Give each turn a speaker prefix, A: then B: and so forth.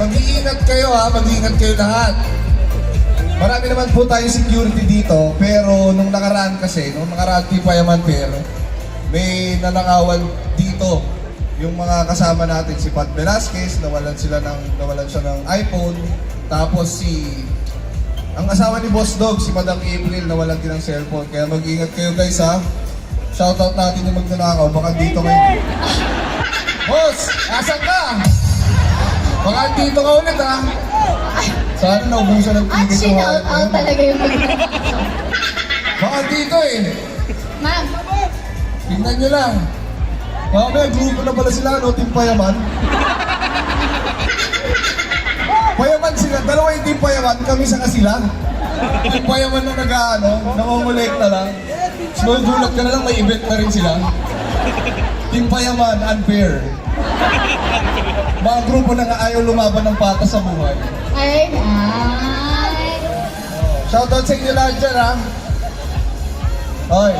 A: mag-iingat kayo ha, mag-iingat kayo lahat. Marami naman po tayong security dito, pero nung nakaraan kasi, nung nakaraan Payaman Fair, may nanangawan dito. Yung mga kasama natin, si Pat Velasquez, nawalan siya ng iPhone. Tapos ang asawa ni Boss Dog, si Madam April, nawalan din ng cellphone. Kaya mag-ingat kayo guys ha. Shoutout natin yung magnanakaw, baka dito kayo. Boss, asan ka? Baka dito ka ulit ha. Sana naubusan ng ticket
B: Actually, out talaga yung
A: baka dito eh.
B: Ma'am.
A: Tingnan nyo lang. Mamaya, grupo na pala sila, no? Team Payaman. Payaman sila, dalawa yung Team Payaman, kami sa kasila. Team Payaman na namumulekta lang. Gulat ka na lang, may event na rin sila. Team Payaman, unfair. Mga grupo na nga ayaw lumaban ng patas sa buhay.
B: Ay, nice.
A: Shoutout sa inyo lahat dyan, ha? Hoy.